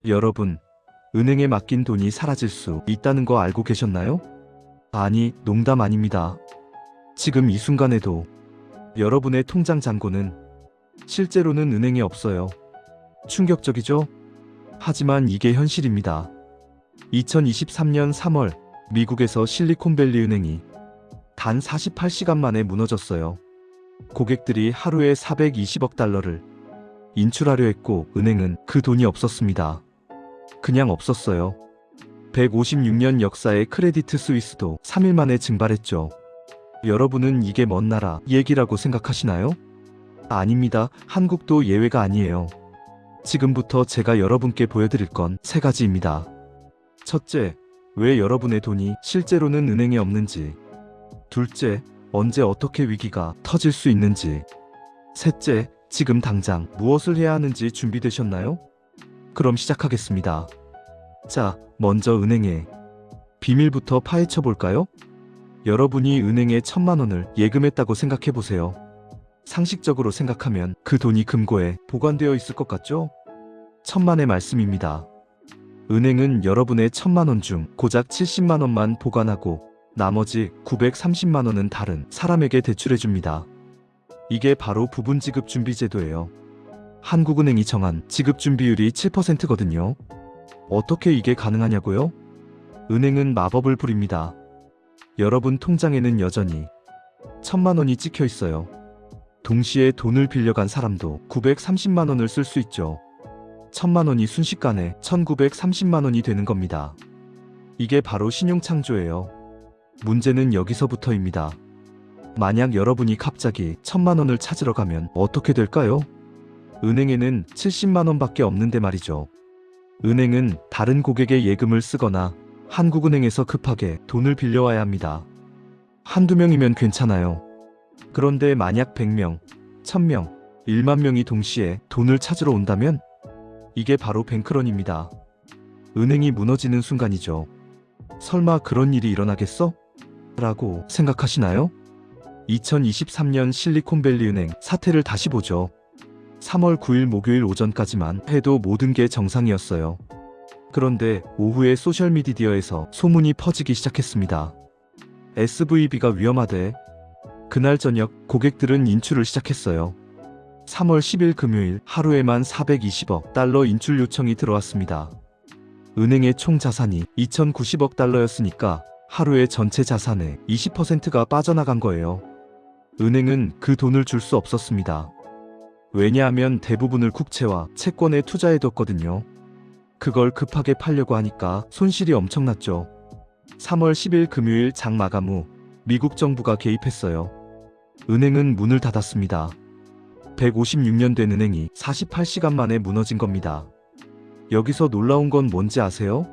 여러분, 은행에 맡긴 돈이 사라질 수 있다는 거 알고 계셨나요? 아니, 농담 아닙니다. 지금 이 순간에도 여러분의 통장 잔고는 실제로는 은행에 없어요. 충격적이죠? 하지만 이게 현실입니다. 2023년 3월 미국에서 실리콘밸리 은행이 단 48시간 만에 무너졌어요. 고객들이 하루에 420억 달러를 인출하려 했고 은행은 그 돈이 없었습니다. 그냥 없었어요. 156년 역사의 크레디트 스위스도 3일 만에 증발했죠. 여러분은 이게 먼 나라 얘기라고 생각하시나요? 아닙니다. 한국도 예외가 아니에요. 지금부터 제가 여러분께 보여드릴 건 3가지입니다. 첫째, 왜 여러분의 돈이 실제로는 은행에 없는지. 둘째, 언제 어떻게 위기가 터질 수 있는지. 셋째, 지금 당장 무엇을 해야 하는지 준비되셨나요? 그럼 시작하겠습니다. 자, 먼저 은행의 비밀부터 파헤쳐 볼까요? 여러분이 은행에 1,000만 원을 예금했다고 생각해 보세요. 상식적으로 생각하면 그 돈이 금고에 보관되어 있을 것 같죠? 천만의 말씀입니다. 은행은 여러분의 1,000만 원 중 고작 70만 원만 보관하고 나머지 930만 원은 다른 사람에게 대출해 줍니다. 이게 바로 부분 지급 준비 제도예요. 한국은행이 정한 지급 준비율이 7%거든요. 어떻게 이게 가능하냐고요? 은행은 마법을 부립니다. 여러분 통장에는 여전히 1,000만 원이 찍혀 있어요. 동시에 돈을 빌려간 사람도 930만 원을 쓸 수 있죠. 1,000만 원이 순식간에 1,930만 원이 되는 겁니다. 이게 바로 신용창조예요. 문제는 여기서부터입니다. 만약 여러분이 갑자기 1,000만 원을 찾으러 가면 어떻게 될까요? 은행에는 70만 원밖에 없는데 말이죠. 은행은 다른 고객의 예금을 쓰거나 한국은행에서 급하게 돈을 빌려와야 합니다. 한두 명이면 괜찮아요. 그런데 만약 100명, 1,000명, 1만 명이 동시에 돈을 찾으러 온다면 이게 바로 뱅크런입니다. 은행이 무너지는 순간이죠. 설마 그런 일이 일어나겠어? 라고 생각하시나요? 2023년 실리콘밸리 은행 사태를 다시 보죠. 3월 9일 목요일 오전까지만 해도 모든 게 정상이었어요. 그런데 오후에 소셜미디어에서 소문이 퍼지기 시작했습니다. SVB가 위험하대. 그날 저녁 고객들은 인출을 시작했어요. 3월 10일 금요일 하루에만 420억 달러 인출 요청이 들어왔습니다. 은행의 총 자산이 2,090억 달러였으니까 하루에 전체 자산의 20%가 빠져나간 거예요. 은행은 그 돈을 줄 수 없었습니다. 왜냐하면 대부분을 국채와 채권에 투자해뒀거든요. 그걸 급하게 팔려고 하니까 손실이 엄청났죠. 3월 10일 금요일 장 마감 후 미국 정부가 개입했어요. 은행은 문을 닫았습니다. 156년 된 은행이 48시간 만에 무너진 겁니다. 여기서 놀라운 건 뭔지 아세요?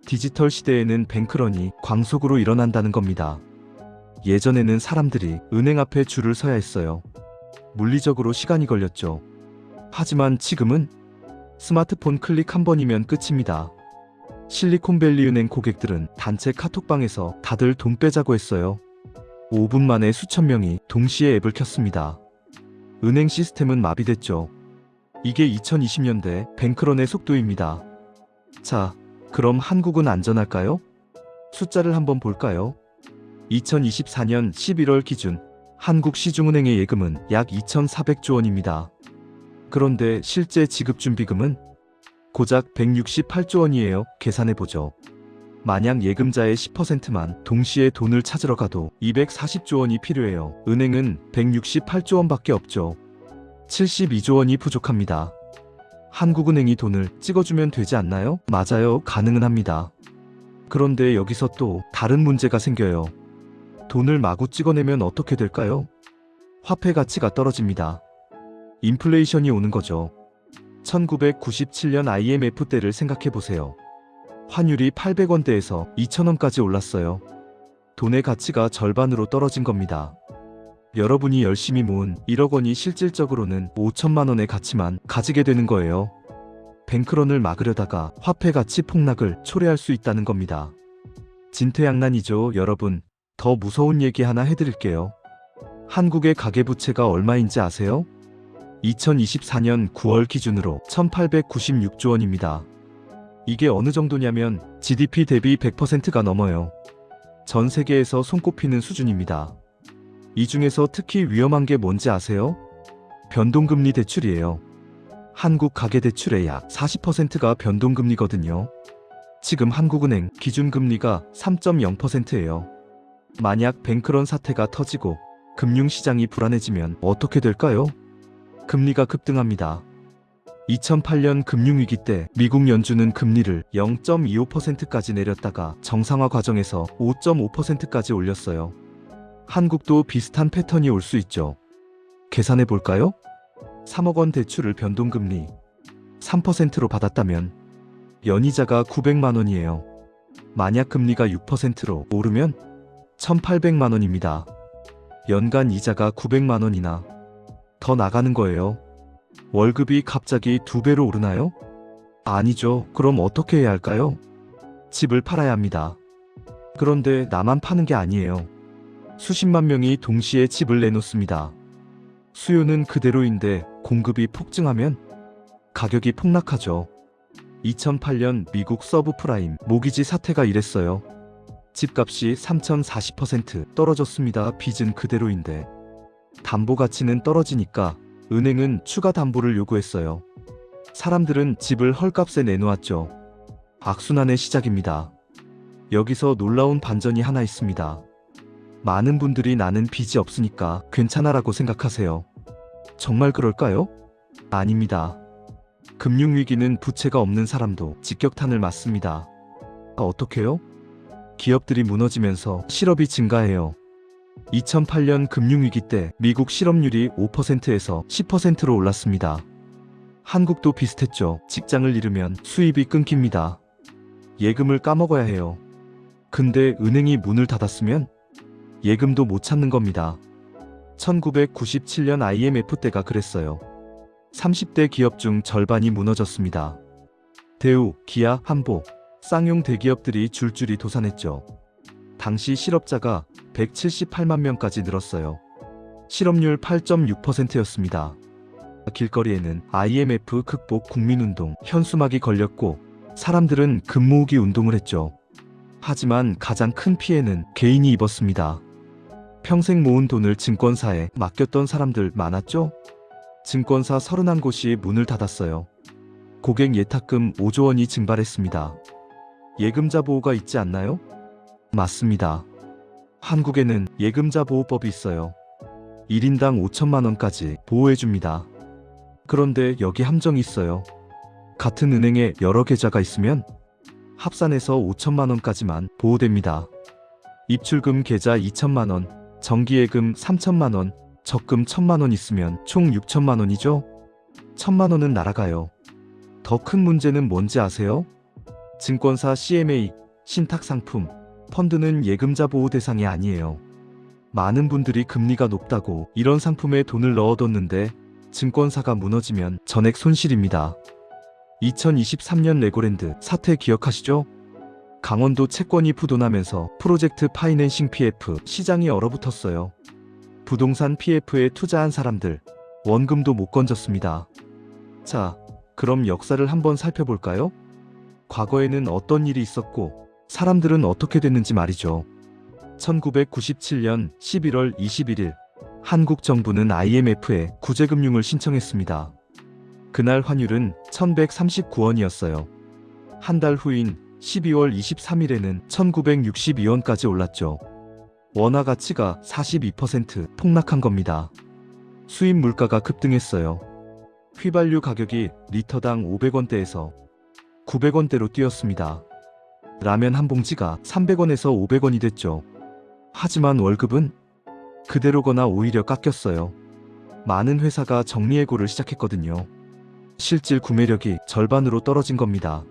디지털 시대에는 뱅크런이 광속으로 일어난다는 겁니다. 예전에는 사람들이 은행 앞에 줄을 서야 했어요. 물리적으로 시간이 걸렸죠. 하지만 지금은 스마트폰 클릭 한 번이면 끝입니다. 실리콘밸리 은행 고객들은 단체 카톡방에서 다들 돈 빼자고 했어요. 5분 만에 수천 명이 동시에 앱을 켰습니다. 은행 시스템은 마비됐죠. 이게 2020년대 뱅크런의 속도입니다. 자, 그럼 한국은 안전할까요? 숫자를 한번 볼까요? 2024년 11월 기준 한국 시중은행의 예금은 약 2,400조 원입니다. 그런데 실제 지급준비금은 고작 168조 원이에요. 계산해보죠. 만약 예금자의 10%만 동시에 돈을 찾으러 가도 240조 원이 필요해요. 은행은 168조 원밖에 없죠. 72조 원이 부족합니다. 한국은행이 돈을 찍어주면 되지 않나요? 맞아요. 가능은 합니다. 그런데 여기서 또 다른 문제가 생겨요. 돈을 마구 찍어내면 어떻게 될까요? 화폐 가치가 떨어집니다. 인플레이션이 오는 거죠. 1997년 IMF 때를 생각해보세요. 환율이 800원대에서 2,000원까지 올랐어요. 돈의 가치가 절반으로 떨어진 겁니다. 여러분이 열심히 모은 1억 원이 실질적으로는 5천만 원의 가치만 가지게 되는 거예요. 뱅크런을 막으려다가 화폐 가치 폭락을 초래할 수 있다는 겁니다. 진퇴양난이죠, 여러분. 더 무서운 얘기 하나 해드릴게요. 한국의 가계부채가 얼마인지 아세요? 2024년 9월 기준으로 1,896조 원입니다. 이게 어느 정도냐면 GDP 대비 100%가 넘어요. 전 세계에서 손꼽히는 수준입니다. 이 중에서 특히 위험한 게 뭔지 아세요? 변동금리 대출이에요. 한국 가계대출의 약 40%가 변동금리거든요. 지금 한국은행 기준금리가 3.0%예요. 만약 뱅크런 사태가 터지고 금융시장이 불안해지면 어떻게 될까요? 금리가 급등합니다. 2008년 금융위기 때 미국 연준은 금리를 0.25%까지 내렸다가 정상화 과정에서 5.5%까지 올렸어요. 한국도 비슷한 패턴이 올 수 있죠. 계산해 볼까요? 3억 원 대출을 변동금리 3%로 받았다면 연이자가 900만 원이에요. 만약 금리가 6%로 오르면 1,800만 원입니다. 연간 이자가 900만 원이나 더 나가는 거예요. 월급이 갑자기 2배로 오르나요? 아니죠. 그럼 어떻게 해야 할까요? 집을 팔아야 합니다. 그런데 나만 파는 게 아니에요. 수십만 명이 동시에 집을 내놓습니다. 수요는 그대로인데 공급이 폭증하면 가격이 폭락하죠. 2008년 미국 서브프라임 모기지 사태가 이랬어요. 집값이 3,040% 떨어졌습니다. 빚은 그대로인데 담보 가치는 떨어지니까 은행은 추가 담보를 요구했어요. 사람들은 집을 헐값에 내놓았죠. 악순환의 시작입니다. 여기서 놀라운 반전이 하나 있습니다. 많은 분들이 나는 빚이 없으니까 괜찮아라고 생각하세요. 정말 그럴까요? 아닙니다. 금융위기는 부채가 없는 사람도 직격탄을 맞습니다. 어떻게요? 기업들이 무너지면서 실업이 증가해요. 2008년 금융위기 때 미국 실업률이 5%에서 10%로 올랐습니다. 한국도 비슷했죠. 직장을 잃으면 수입이 끊깁니다. 예금을 까먹어야 해요. 근데 은행이 문을 닫았으면 예금도 못 찾는 겁니다. 1997년 IMF 때가 그랬어요. 30대 기업 중 절반이 무너졌습니다. 대우, 기아, 한보, 쌍용 대기업들이 줄줄이 도산했죠. 당시 실업자가 178만 명까지 늘었어요. 실업률 8.6%였습니다. 길거리에는 IMF 극복 국민운동 현수막이 걸렸고 사람들은 금모으기 운동을 했죠. 하지만 가장 큰 피해는 개인이 입었습니다. 평생 모은 돈을 증권사에 맡겼던 사람들 많았죠? 증권사 31곳이 문을 닫았어요. 고객 예탁금 5조 원이 증발했습니다. 예금자 보호가 있지 않나요? 맞습니다. 한국에는 예금자 보호법이 있어요. 1인당 5천만 원까지 보호해줍니다. 그런데 여기 함정이 있어요. 같은 은행에 여러 계좌가 있으면 합산해서 5천만 원까지만 보호됩니다. 입출금 계좌 2천만 원, 정기예금 3천만 원, 적금 1천만 원 있으면 총 6천만 원이죠? 1천만 원은 날아가요. 더 큰 문제는 뭔지 아세요? 증권사 CMA, 신탁상품, 펀드는 예금자 보호 대상이 아니에요. 많은 분들이 금리가 높다고 이런 상품에 돈을 넣어뒀는데 증권사가 무너지면 전액 손실입니다. 2023년 레고랜드 사태 기억하시죠? 강원도 채권이 부도나면서 프로젝트 파이낸싱 PF 시장이 얼어붙었어요. 부동산 PF에 투자한 사람들 원금도 못 건졌습니다. 자, 그럼 역사를 한번 살펴볼까요? 과거에는 어떤 일이 있었고 사람들은 어떻게 됐는지 말이죠. 1997년 11월 21일 한국 정부는 IMF에 구제금융을 신청했습니다. 그날 환율은 1139원이었어요. 한 달 후인 12월 23일에는 1962원까지 올랐죠. 원화 가치가 42% 폭락한 겁니다. 수입 물가가 급등했어요. 휘발유 가격이 리터당 500원대에서 900원대로 뛰었습니다. 라면 한 봉지가 300원에서 500원이 됐죠. 하지만 월급은 그대로거나 오히려 깎였어요. 많은 회사가 정리해고를 시작했거든요. 실질 구매력이 절반으로 떨어진 겁니다.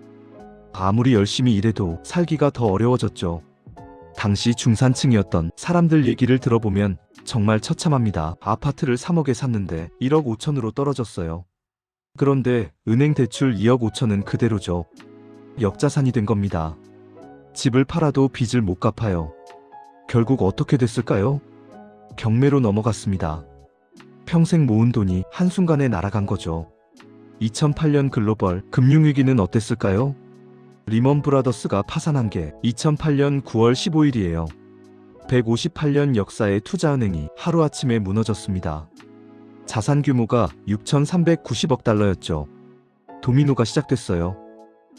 아무리 열심히 일해도 살기가 더 어려워졌죠. 당시 중산층이었던 사람들 얘기를 들어보면 정말 처참합니다. 아파트를 3억에 샀는데 1억 5천으로 떨어졌어요. 그런데 은행 대출 2억 5천은 그대로죠. 역자산이 된 겁니다. 집을 팔아도 빚을 못 갚아요. 결국 어떻게 됐을까요? 경매로 넘어갔습니다. 평생 모은 돈이 한순간에 날아간 거죠. 2008년 글로벌 금융위기는 어땠을까요? 리먼 브라더스가 파산한 게 2008년 9월 15일이에요. 158년 역사의 투자은행이 하루아침에 무너졌습니다. 자산 규모가 6,390억 달러였죠. 도미노가 시작됐어요.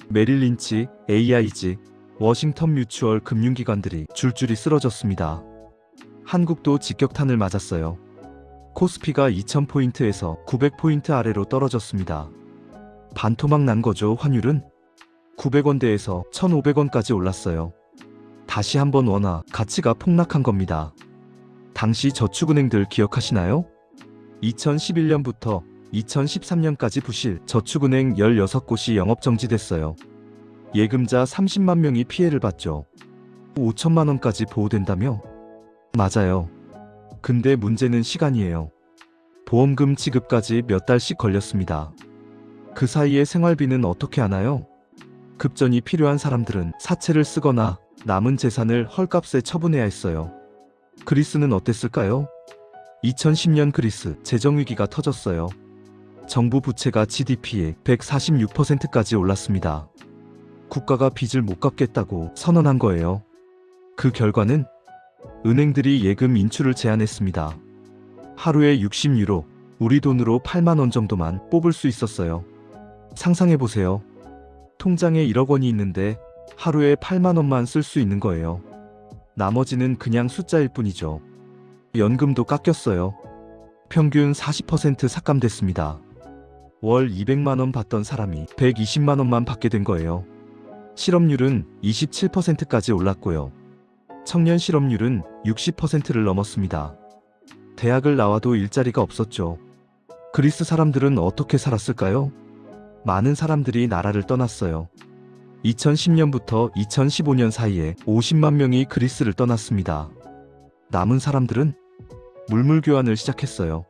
메릴 린치, AIG, 워싱턴 뮤추얼 금융기관들이 줄줄이 쓰러졌습니다. 한국도 직격탄을 맞았어요. 코스피가 2000포인트에서 900포인트 아래로 떨어졌습니다. 반토막 난 거죠. 환율은 900원대에서 1,500원까지 올랐어요. 다시 한번 원화 가치가 폭락한 겁니다. 당시 저축은행들 기억하시나요? 2011년부터 2013년까지 부실 저축은행 16곳이 영업정지됐어요. 예금자 30만 명이 피해를 봤죠. 5천만 원까지 보호된다며? 맞아요. 근데 문제는 시간이에요. 보험금 지급까지 몇 달씩 걸렸습니다. 그 사이에 생활비는 어떻게 하나요? 급전이 필요한 사람들은 사채를 쓰거나 남은 재산을 헐값에 처분해야 했어요. 그리스는 어땠을까요? 2010년 그리스 재정위기가 터졌어요. 정부 부채가 GDP의 146%까지 올랐습니다. 국가가 빚을 못 갚겠다고 선언한 거예요. 그 결과는 은행들이 예금 인출을 제한했습니다. 하루에 60유로, 우리 돈으로 8만 원 정도만 뽑을 수 있었어요. 상상해보세요. 통장에 1억 원이 있는데 하루에 8만 원만 쓸 수 있는 거예요. 나머지는 그냥 숫자일 뿐이죠. 연금도 깎였어요. 평균 40% 삭감됐습니다. 월 200만 원 받던 사람이 120만 원만 받게 된 거예요. 실업률은 27%까지 올랐고요. 청년 실업률은 60%를 넘었습니다. 대학을 나와도 일자리가 없었죠. 그리스 사람들은 어떻게 살았을까요? 많은 사람들이 나라를 떠났어요. 2010년부터 2015년 사이에 50만 명이 그리스를 떠났습니다. 남은 사람들은 물물 교환을 시작했어요.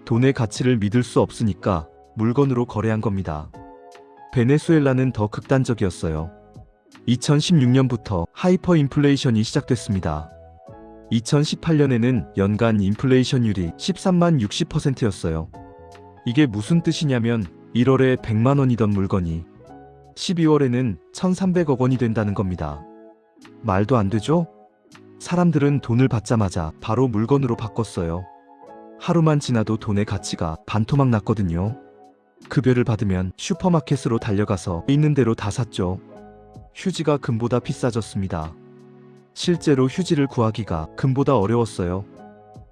돈의 가치를 믿을 수 없으니까 물건으로 거래한 겁니다. 베네수엘라는 더 극단적이었어요. 2016년부터 하이퍼 인플레이션이 시작됐습니다. 2018년에는 연간 인플레이션율이 13만 60%였어요. 이게 무슨 뜻이냐면 1월에 100만 원이던 물건이 12월에는 1,300억 원이 된다는 겁니다. 말도 안 되죠? 사람들은 돈을 받자마자 바로 물건으로 바꿨어요. 하루만 지나도 돈의 가치가 반토막 났거든요. 급여를 받으면 슈퍼마켓으로 달려가서 있는 대로 다 샀죠. 휴지가 금보다 비싸졌습니다. 실제로 휴지를 구하기가 금보다 어려웠어요.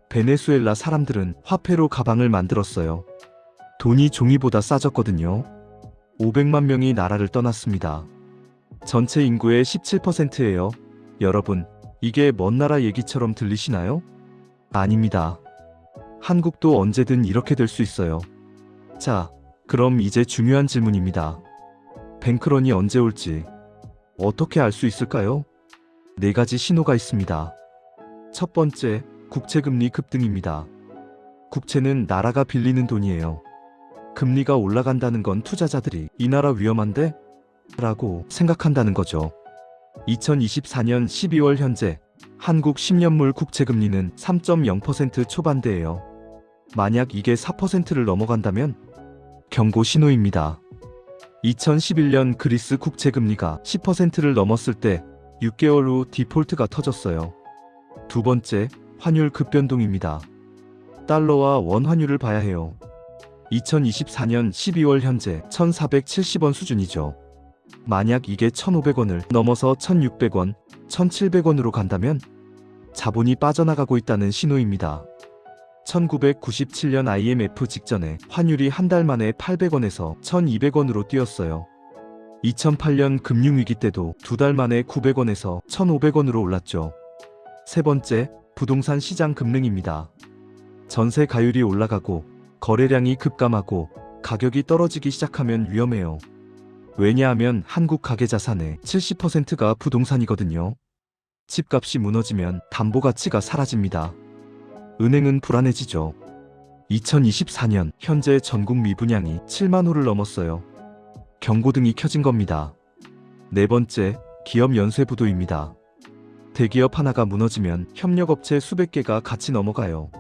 베네수엘라 사람들은 화폐로 가방을 만들었어요. 돈이 종이보다 싸졌거든요. 500만 명이 나라를 떠났습니다. 전체 인구의 17%예요. 여러분, 이게 먼 나라 얘기처럼 들리시나요? 아닙니다. 한국도 언제든 이렇게 될 수 있어요. 자, 그럼 이제 중요한 질문입니다. 뱅크런이 언제 올지 어떻게 알 수 있을까요? 4가지 신호가 있습니다. 첫 번째, 국채금리 급등입니다. 국채는 나라가 빌리는 돈이에요. 금리가 올라간다는 건 투자자들이 이 나라 위험한데? 라고 생각한다는 거죠. 2024년 12월 현재 한국 10년물 국채금리는 3.0% 초반대예요. 만약 이게 4%를 넘어간다면 경고 신호입니다. 2011년 그리스 국채금리가 10%를 넘었을 때 6개월 후 디폴트가 터졌어요. 두 번째, 환율 급변동입니다. 달러와 원 환율을 봐야 해요. 2024년 12월 현재 1,470원 수준이죠. 만약 이게 1,500원을 넘어서 1,600원, 1,700원으로 간다면 자본이 빠져나가고 있다는 신호입니다. 1997년 IMF 직전에 환율이 한 달 만에 800원에서 1,200원으로 뛰었어요. 2008년 금융위기 때도 2달 만에 900원에서 1,500원으로 올랐죠. 세 번째, 부동산 시장 급등입니다. 전세 가율이 올라가고 거래량이 급감하고 가격이 떨어지기 시작하면 위험해요. 왜냐하면 한국 가계자산의 70%가 부동산이거든요. 집값이 무너지면 담보 가치가 사라집니다. 은행은 불안해지죠. 2024년 현재 전국 미분양이 7만 호를 넘었어요. 경고등이 켜진 겁니다. 네 번째, 기업 연쇄 부도입니다. 대기업 하나가 무너지면 협력업체 수백 개가 같이 넘어가요.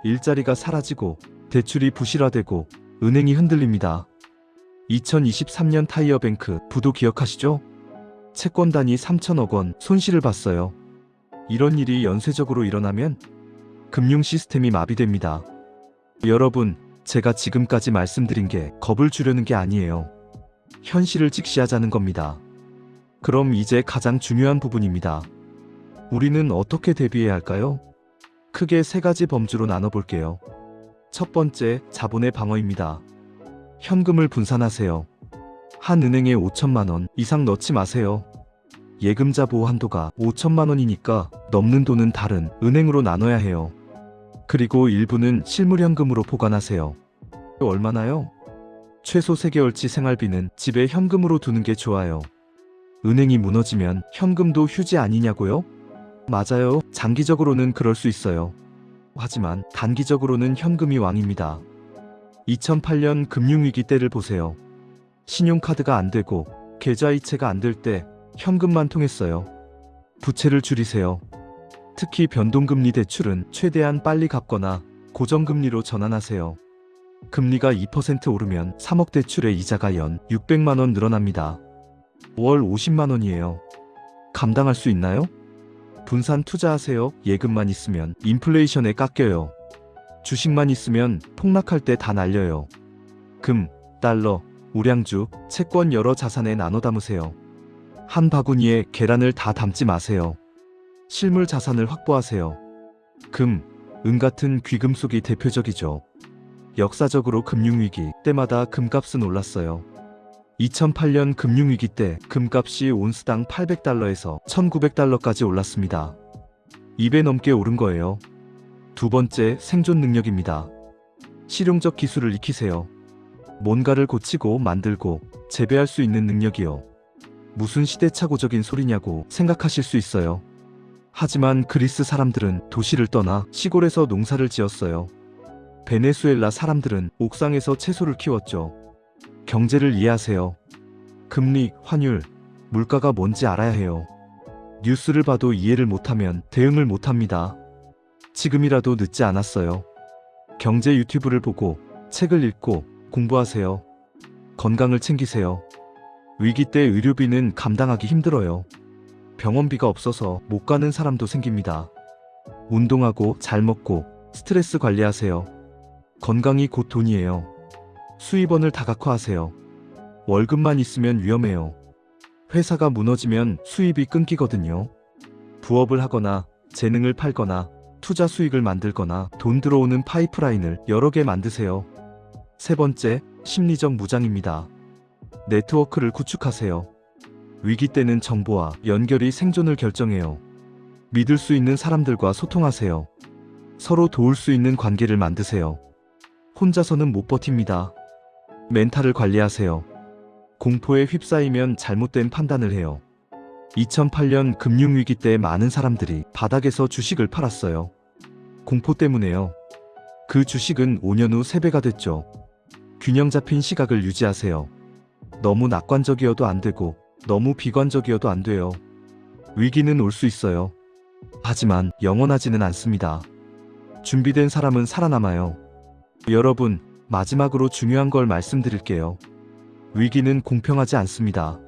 일자리가 사라지고 대출이 부실화되고 은행이 흔들립니다. 2023년 타이어뱅크 부도 기억하시죠? 채권 단위 3천억 원 손실을 봤어요. 이런 일이 연쇄적으로 일어나면 금융 시스템이 마비됩니다. 여러분, 제가 지금까지 말씀드린 게 겁을 주려는 게 아니에요. 현실을 직시하자는 겁니다. 그럼 이제 가장 중요한 부분입니다. 우리는 어떻게 대비해야 할까요? 크게 세 가지 범주로 나눠볼게요. 첫 번째, 자본의 방어입니다. 현금을 분산하세요. 한 은행에 5천만 원 이상 넣지 마세요. 예금자 보호 한도가 5천만 원이니까 넘는 돈은 다른 은행으로 나눠야 해요. 그리고 일부는 실물현금으로 보관하세요. 얼마나요? 최소 3개월치 생활비는 집에 현금으로 두는 게 좋아요. 은행이 무너지면 현금도 휴지 아니냐고요? 맞아요. 장기적으로는 그럴 수 있어요. 하지만 단기적으로는 현금이 왕입니다. 2008년 금융위기 때를 보세요. 신용카드가 안 되고 계좌이체가 안 될 때 현금만 통했어요. 부채를 줄이세요. 특히 변동금리 대출은 최대한 빨리 갚거나 고정금리로 전환하세요. 금리가 2% 오르면 3억 대출의 이자가 연 600만 원 늘어납니다. 월 50만 원이에요. 감당할 수 있나요? 분산 투자하세요. 예금만 있으면 인플레이션에 깎여요. 주식만 있으면 폭락할 때 다 날려요. 금, 달러, 우량주, 채권 여러 자산에 나눠 담으세요. 한 바구니에 계란을 다 담지 마세요. 실물 자산을 확보하세요. 금, 은 같은 귀금속이 대표적이죠. 역사적으로 금융위기 때마다 금값은 올랐어요. 2008년 금융위기 때 금값이 온스당 800달러에서 1900달러까지 올랐습니다. 2배 넘게 오른 거예요. 두 번째, 생존 능력입니다. 실용적 기술을 익히세요. 뭔가를 고치고 만들고 재배할 수 있는 능력이요. 무슨 시대착오적인 소리냐고 생각하실 수 있어요. 하지만 그리스 사람들은 도시를 떠나 시골에서 농사를 지었어요. 베네수엘라 사람들은 옥상에서 채소를 키웠죠. 경제를 이해하세요. 금리, 환율, 물가가 뭔지 알아야 해요. 뉴스를 봐도 이해를 못하면 대응을 못합니다. 지금이라도 늦지 않았어요. 경제 유튜브를 보고 책을 읽고 공부하세요. 건강을 챙기세요. 위기 때 의료비는 감당하기 힘들어요. 병원비가 없어서 못 가는 사람도 생깁니다. 운동하고 잘 먹고 스트레스 관리하세요. 건강이 곧 돈이에요. 수입원을 다각화하세요. 월급만 있으면 위험해요. 회사가 무너지면 수입이 끊기거든요. 부업을 하거나 재능을 팔거나 투자 수익을 만들거나 돈 들어오는 파이프라인을 여러 개 만드세요. 세 번째, 심리적 무장입니다. 네트워크를 구축하세요. 위기 때는 정보와 연결이 생존을 결정해요. 믿을 수 있는 사람들과 소통하세요. 서로 도울 수 있는 관계를 만드세요. 혼자서는 못 버팁니다. 멘탈을 관리하세요. 공포에 휩싸이면 잘못된 판단을 해요. 2008년 금융위기 때 많은 사람들이 바닥에서 주식을 팔았어요. 공포 때문에요. 그 주식은 5년 후 3배가 됐죠. 균형 잡힌 시각을 유지하세요. 너무 낙관적이어도 안 되고 너무 비관적이어도 안 돼요. 위기는 올 수 있어요. 하지만 영원하지는 않습니다. 준비된 사람은 살아남아요. 여러분, 마지막으로 중요한 걸 말씀드릴게요. 위기는 공평하지 않습니다.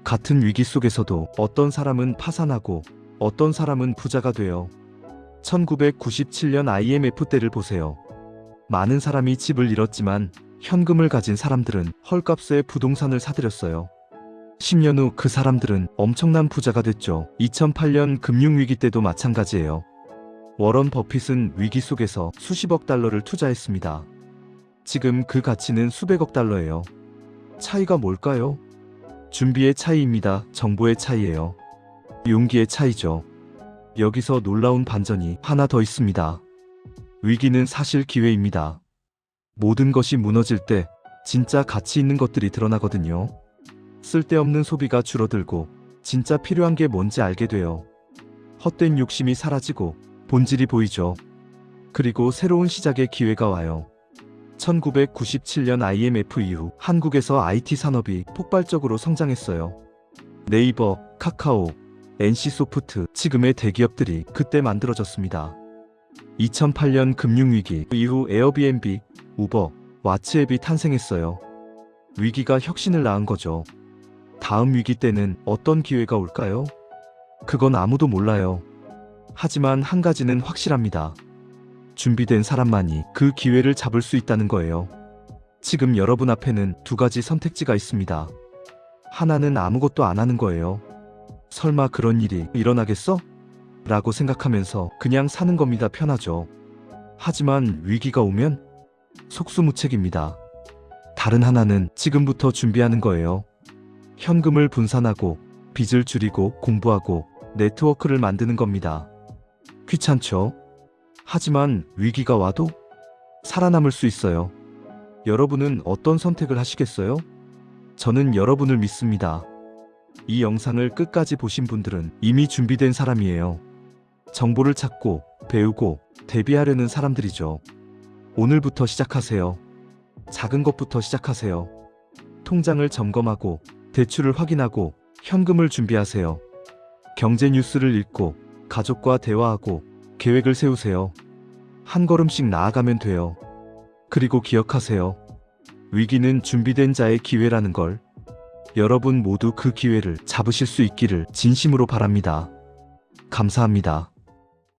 같은 위기 속에서도 어떤 사람은 파산하고 어떤 사람은 부자가 돼요. 1997년 IMF 때를 보세요. 많은 사람이 집을 잃었지만 현금을 가진 사람들은 헐값에 부동산을 사들였어요. 10년 후 그 사람들은 엄청난 부자가 됐죠. 2008년 금융위기 때도 마찬가지예요. 워런 버핏은 위기 속에서 수십억 달러를 투자했습니다. 지금 그 가치는 수백억 달러예요. 차이가 뭘까요? 준비의 차이입니다. 정보의 차이예요. 용기의 차이죠. 여기서 놀라운 반전이 하나 더 있습니다. 위기는 사실 기회입니다. 모든 것이 무너질 때 진짜 가치 있는 것들이 드러나거든요. 쓸데없는 소비가 줄어들고 진짜 필요한 게 뭔지 알게 돼요. 헛된 욕심이 사라지고 본질이 보이죠. 그리고 새로운 시작의 기회가 와요. 1997년 IMF 이후 한국에서 IT 산업이 폭발적으로 성장했어요. 네이버, 카카오, NC소프트, 지금의 대기업들이 그때 만들어졌습니다. 2008년 금융위기 이후 에어비앤비, 우버, 왓츠앱이 탄생했어요. 위기가 혁신을 낳은 거죠. 다음 위기 때는 어떤 기회가 올까요? 그건 아무도 몰라요. 하지만 한 가지는 확실합니다. 준비된 사람만이 그 기회를 잡을 수 있다는 거예요. 지금 여러분 앞에는 두 가지 선택지가 있습니다. 하나는 아무것도 안 하는 거예요. 설마 그런 일이 일어나겠어? 라고 생각하면서 그냥 사는 겁니다. 편하죠. 하지만 위기가 오면 속수무책입니다. 다른 하나는 지금부터 준비하는 거예요. 현금을 분산하고 빚을 줄이고 공부하고 네트워크를 만드는 겁니다. 귀찮죠? 하지만 위기가 와도 살아남을 수 있어요. 여러분은 어떤 선택을 하시겠어요? 저는 여러분을 믿습니다. 이 영상을 끝까지 보신 분들은 이미 준비된 사람이에요. 정보를 찾고 배우고 대비하려는 사람들이죠. 오늘부터 시작하세요. 작은 것부터 시작하세요. 통장을 점검하고 대출을 확인하고 현금을 준비하세요. 경제 뉴스를 읽고 가족과 대화하고 계획을 세우세요. 한 걸음씩 나아가면 돼요. 그리고 기억하세요. 위기는 준비된 자의 기회라는 걸. 여러분 모두 그 기회를 잡으실 수 있기를 진심으로 바랍니다. 감사합니다.